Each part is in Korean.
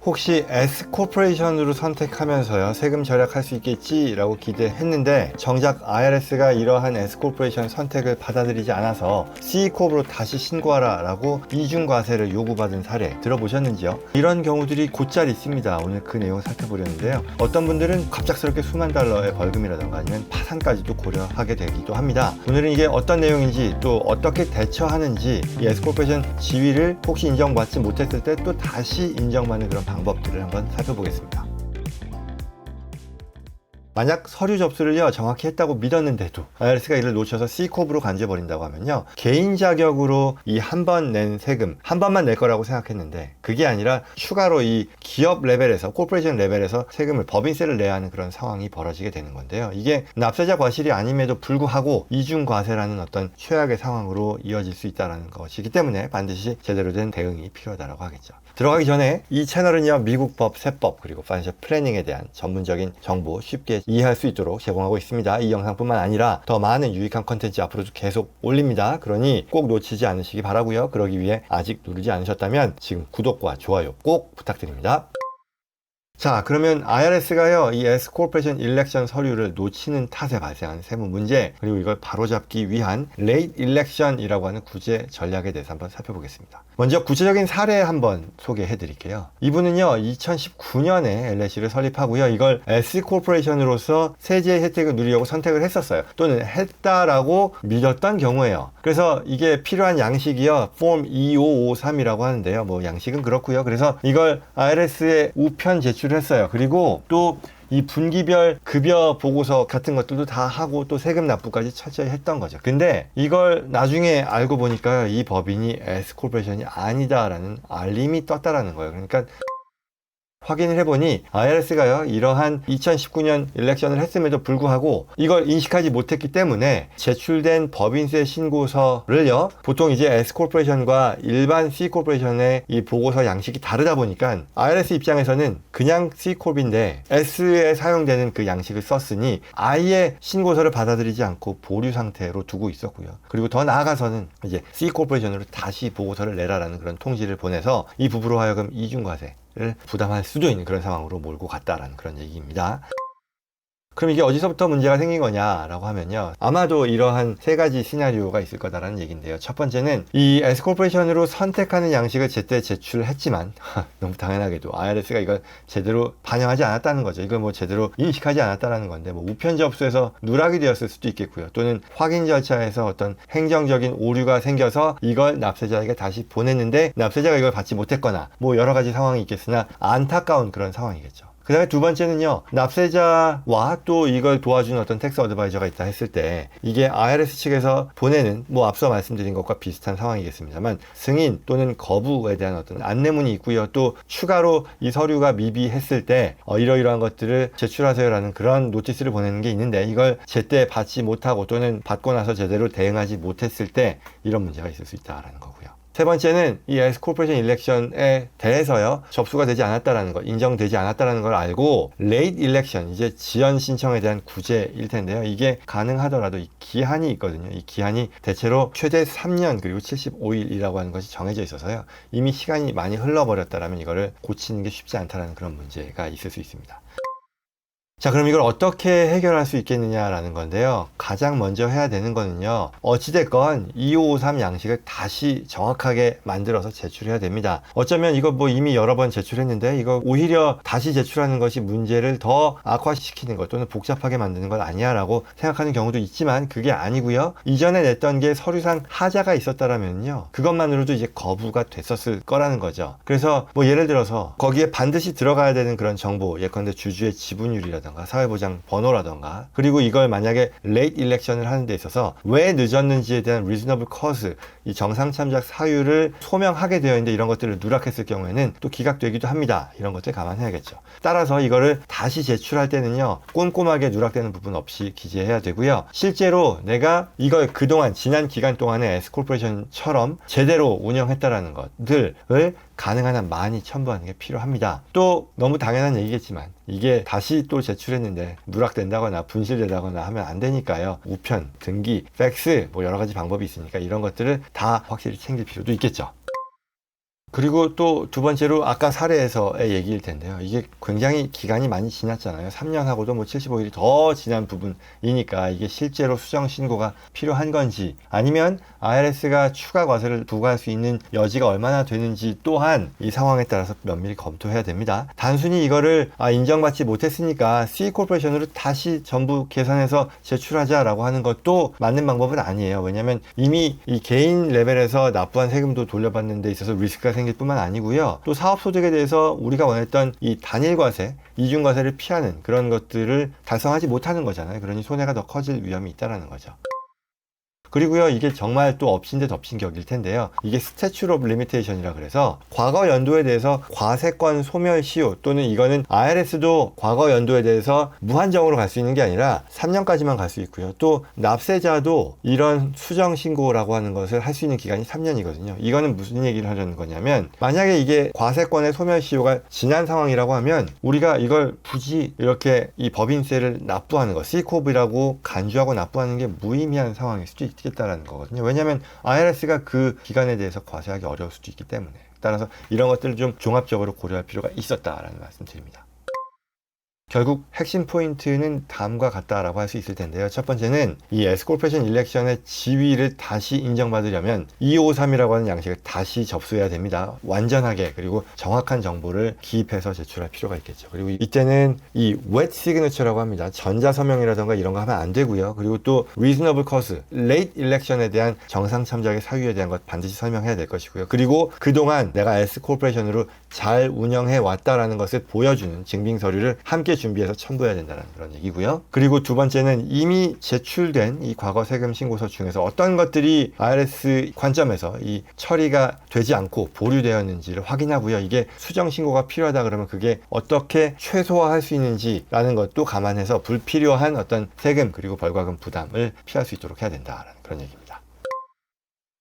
혹시 S코퍼레이션으로 선택하면서요 세금 절약할 수 있겠지라고 기대했는데 정작 IRS가 이러한 S코퍼레이션 선택을 받아들이지 않아서 C코업으로 다시 신고하라 라고 이중과세를 요구받은 사례 들어보셨는지요? 이런 경우들이 곧잘 있습니다. 오늘 그 내용 살펴보려는데요. 어떤 분들은 갑작스럽게 수만 달러의 벌금이라던가 아니면 파산까지도 고려하게 되기도 합니다. 오늘은 이게 어떤 내용인지 또 어떻게 대처하는지 이 S코퍼레이션 지위를 혹시 인정받지 못했을 때 또 다시 인정받는 그런 방법들을 한번 살펴보겠습니다. 만약 서류 접수를요 정확히 했다고 믿었는데도 IRS가 이를 놓쳐서 C코업으로 간주해버린다고 하면요 개인 자격으로 이 한 번 낸 세금 한 번만 낼 거라고 생각했는데 그게 아니라 추가로 이 기업 레벨에서 코퍼레이션 레벨에서 세금을 법인세를 내야 하는 그런 상황이 벌어지게 되는 건데요. 이게 납세자 과실이 아님에도 불구하고 이중과세라는 어떤 최악의 상황으로 이어질 수 있다는 것이기 때문에 반드시 제대로 된 대응이 필요하다고 하겠죠. 들어가기 전에 이 채널은요 미국 법, 세법 그리고 파이낸셜 플래닝에 대한 전문적인 정보 쉽게 이해할 수 있도록 제공하고 있습니다. 이 영상뿐만 아니라 더 많은 유익한 컨텐츠 앞으로도 계속 올립니다. 그러니 꼭 놓치지 않으시기 바라고요. 그러기 위해 아직 누르지 않으셨다면 지금 구독과 좋아요 꼭 부탁드립니다. 자, 그러면 IRS가요 이 S코퍼레이션 일렉션 서류를 놓치는 탓에 발생한 세무 문제 그리고 이걸 바로잡기 위한 레이트 일렉션이라고 하는 구제 전략에 대해서 한번 살펴보겠습니다. 먼저 구체적인 사례 한번 소개해 드릴게요. 이분은요 2019년에 LLC를 설립하고요 이걸 S코퍼레이션으로서 세제 혜택을 누리려고 선택을 했었어요. 또는 했다라고 믿었던 경우에요. 그래서 이게 필요한 양식이요 폼 2553이라고 하는데요 뭐 양식은 그렇고요. 그래서 이걸 IRS에 우편 제출을 했어요. 그리고 또 이 분기별 급여 보고서 같은 것들도 다 하고 또 세금 납부까지 철저히 했던 거죠. 근데 이걸 나중에 알고 보니까 이 법인이 S코퍼레이션이 아니다라는 알림이 떴다라는 거예요. 그러니까 확인을 해보니 IRS가요 이러한 2019년 일렉션을 했음에도 불구하고 이걸 인식하지 못했기 때문에 제출된 법인세 신고서를요 보통 이제 S코퍼레이션과 일반 C코퍼레이션의 이 보고서 양식이 다르다 보니까 IRS 입장에서는 그냥 C코업인데 S에 사용되는 그 양식을 썼으니 아예 신고서를 받아들이지 않고 보류 상태로 두고 있었고요. 그리고 더 나아가서는 이제 C코퍼레이션으로 다시 보고서를 내라라는 그런 통지를 보내서 이 부부로 하여금 이중과세 부담할 수도 있는 그런 상황으로 몰고 갔다라는 그런 얘기입니다. 그럼 이게 어디서부터 문제가 생긴 거냐라고 하면요 아마도 이러한 세 가지 시나리오가 있을 거다라는 얘기인데요. 첫 번째는 이 S코퍼레이션으로 선택하는 양식을 제때 제출했지만 너무 당연하게도 IRS가 이걸 제대로 반영하지 않았다는 거죠. 이걸 뭐 제대로 인식하지 않았다는 건데 뭐 우편 접수에서 누락이 되었을 수도 있겠고요. 또는 확인 절차에서 어떤 행정적인 오류가 생겨서 이걸 납세자에게 다시 보냈는데 납세자가 이걸 받지 못했거나 뭐 여러 가지 상황이 있겠으나 안타까운 그런 상황이겠죠. 그 다음에 두 번째는요 납세자와 또 이걸 도와주는 어떤 텍스 어드바이저가 있다 했을 때 이게 IRS 측에서 보내는 뭐 앞서 말씀드린 것과 비슷한 상황이겠습니다만 승인 또는 거부에 대한 어떤 안내문이 있고요. 또 추가로 이 서류가 미비했을 때 이러이러한 것들을 제출하세요라는 그런 노티스를 보내는 게 있는데 이걸 제때 받지 못하고 또는 받고 나서 제대로 대응하지 못했을 때 이런 문제가 있을 수 있다라는 거고요. 세 번째는 이 S코퍼레이션 일렉션에 대해서요 접수가 되지 않았다라는 것, 인정되지 않았다라는 걸 알고 레이트 일렉션, 이제 지연 신청에 대한 구제일 텐데요. 이게 가능하더라도 이 기한이 있거든요. 이 기한이 대체로 최대 3년 그리고 75일이라고 하는 것이 정해져 있어서요. 이미 시간이 많이 흘러버렸다라면 이거를 고치는 게 쉽지 않다라는 그런 문제가 있을 수 있습니다. 자, 그럼 이걸 어떻게 해결할 수 있겠느냐라는 건데요. 가장 먼저 해야 되는 거는요. 어찌됐건 2553 양식을 다시 정확하게 만들어서 제출해야 됩니다. 어쩌면 이거 뭐 이미 여러 번 제출했는데 이거 오히려 다시 제출하는 것이 문제를 더 악화시키는 것 또는 복잡하게 만드는 것 아니야 라고 생각하는 경우도 있지만 그게 아니고요. 이전에 냈던 게 서류상 하자가 있었다라면요. 그것만으로도 이제 거부가 됐었을 거라는 거죠. 그래서 뭐 예를 들어서 거기에 반드시 들어가야 되는 그런 정보, 예컨대 주주의 지분율이라든가 사회보장 번호라던가 그리고 이걸 만약에 레이트 일렉션을 하는 데 있어서 왜 늦었는지에 대한 reasonable cause, 이 정상 참작 사유를 소명하게 되어 있는데 이런 것들을 누락했을 경우에는 또 기각되기도 합니다. 이런 것들 감안해야겠죠. 따라서 이거를 다시 제출할 때는요 꼼꼼하게 누락되는 부분 없이 기재해야 되고요. 실제로 내가 이걸 그동안 지난 기간 동안에 S코퍼레이션처럼 제대로 운영했다라는 것들을 가능한 한 많이 첨부하는 게 필요합니다. 또 너무 당연한 얘기겠지만 이게 다시 또 제출했는데 누락된다거나 분실되다거나 하면 안 되니까요. 우편, 등기, 팩스 뭐 여러 가지 방법이 있으니까 이런 것들을 다 확실히 챙길 필요도 있겠죠. 그리고 또 두 번째로 아까 사례에서의 얘기일 텐데요. 이게 굉장히 기간이 많이 지났잖아요. 3년하고도 뭐 75일이 더 지난 부분이니까 이게 실제로 수정 신고가 필요한 건지 아니면 IRS가 추가 과세를 부과할 수 있는 여지가 얼마나 되는지 또한 이 상황에 따라서 면밀히 검토해야 됩니다. 단순히 이거를 인정받지 못했으니까 C코퍼레이션으로 다시 전부 계산해서 제출하자라고 하는 것도 맞는 방법은 아니에요. 왜냐하면 이미 이 개인 레벨에서 납부한 세금도 돌려받는 데 있어서 리스크가 생길 뿐만 아니고요. 또 사업소득에 대해서 우리가 원했던 이 단일과세, 이중과세를 피하는 그런 것들을 달성하지 못하는 거잖아요. 그러니 손해가 더 커질 위험이 있다는 거죠. 그리고요, 이게 정말 또 엎친 데 덮친 격일 텐데요. 이게 Statute of Limitation이라 그래서 과거 연도에 대해서 과세권 소멸 시효 또는 이거는 IRS도 과거 연도에 대해서 무한정으로 갈 수 있는 게 아니라 3년까지만 갈 수 있고요. 또 납세자도 이런 수정 신고라고 하는 것을 할 수 있는 기간이 3년이거든요. 이거는 무슨 얘기를 하려는 거냐면 만약에 이게 과세권의 소멸 시효가 지난 상황이라고 하면 우리가 이걸 굳이 이렇게 이 법인세를 납부하는 거, C코브라고 간주하고 납부하는 게 무의미한 상황일 수도 있겠다라는 거거든요. 왜냐하면 IRS가 그 기간에 대해서 과세하기 어려울 수도 있기 때문에. 따라서 이런 것들을 좀 종합적으로 고려할 필요가 있었다라는 말씀 드립니다. 결국 핵심 포인트는 다음과 같다라고 할 수 있을 텐데요. 첫 번째는 이 S코퍼레이션 일렉션의 지위를 다시 인정받으려면 253이라고 하는 양식을 다시 접수해야 됩니다. 완전하게 그리고 정확한 정보를 기입해서 제출할 필요가 있겠죠. 그리고 이때는 이 wet signature라고 합니다. 전자서명이라던가 이런 거 하면 안 되고요. 그리고 또 reasonable cause, late election에 대한 정상 참작의 사유에 대한 것 반드시 설명해야 될 것이고요. 그리고 그동안 내가 S코퍼레이션으로 잘 운영해 왔다라는 것을 보여주는 증빙 서류를 함께 준비해서 첨부해야 된다는 그런 얘기고요. 그리고 두 번째는 이미 제출된 이 과거 세금 신고서 중에서 어떤 것들이 IRS 관점에서 이 처리가 되지 않고 보류되었는지를 확인하고요. 이게 수정 신고가 필요하다 그러면 그게 어떻게 최소화할 수 있는지라는 것도 감안해서 불필요한 어떤 세금 그리고 벌과금 부담을 피할 수 있도록 해야 된다라는 그런 얘기입니다.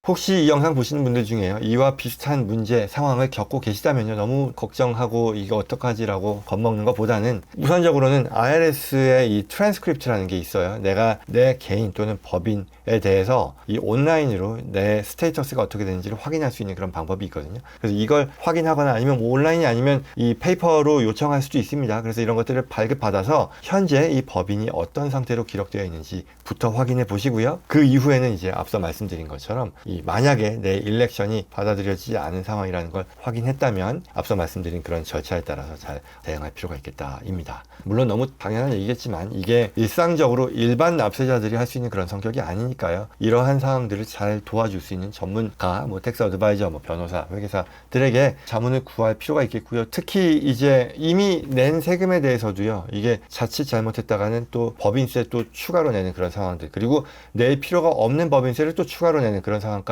혹시 이 영상 보시는 분들 중에요, 이와 비슷한 문제, 상황을 겪고 계시다면요, 너무 걱정하고 이거 어떡하지라고 겁먹는 것보다는 우선적으로는 IRS의 이 트랜스크립트라는 게 있어요. 내가 내 개인 또는 법인에 대해서 이 온라인으로 내 스테이터스가 어떻게 되는지를 확인할 수 있는 그런 방법이 있거든요. 그래서 이걸 확인하거나 아니면 온라인이 아니면 이 페이퍼로 요청할 수도 있습니다. 그래서 이런 것들을 발급받아서 현재 이 법인이 어떤 상태로 기록되어 있는지부터 확인해 보시고요. 그 이후에는 이제 앞서 말씀드린 것처럼 만약에 내 일렉션이 받아들여지지 않은 상황이라는 걸 확인했다면 앞서 말씀드린 그런 절차에 따라서 잘 대응할 필요가 있겠다입니다. 물론 너무 당연한 얘기겠지만 이게 일상적으로 일반 납세자들이 할 수 있는 그런 성격이 아니니까요. 이러한 상황들을 잘 도와줄 수 있는 전문가, 텍스 어드바이저, 변호사, 회계사들에게 자문을 구할 필요가 있겠고요. 특히 이제 이미 낸 세금에 대해서도요. 이게 자칫 잘못했다가는 또 법인세 또 추가로 내는 그런 상황들, 그리고 낼 필요가 없는 법인세를 또 추가로 내는 그런 상황까지도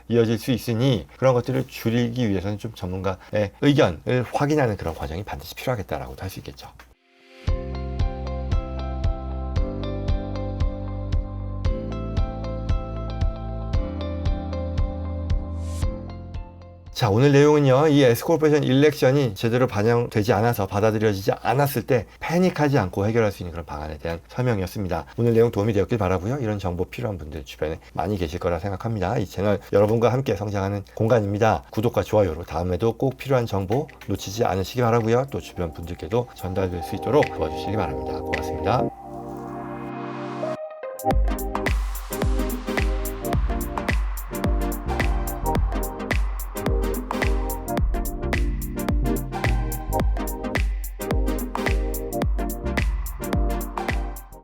이어질 수 있으니 그런 것들을 줄이기 위해서는 좀 전문가의 의견을 확인하는 그런 과정이 반드시 필요하겠다라고도 할 수 있겠죠. 자, 오늘 내용은요, 이 S코퍼레이션 일렉션이 제대로 반영되지 않아서 받아들여지지 않았을 때 패닉하지 않고 해결할 수 있는 그런 방안에 대한 설명이었습니다. 오늘 내용 도움이 되었길 바라고요. 이런 정보 필요한 분들 주변에 많이 계실 거라 생각합니다. 이 채널 여러분과 함께 성장하는 공간입니다. 구독과 좋아요로 다음에도 꼭 필요한 정보 놓치지 않으시기 바라고요. 또 주변 분들께도 전달될 수 있도록 도와주시기 바랍니다. 고맙습니다.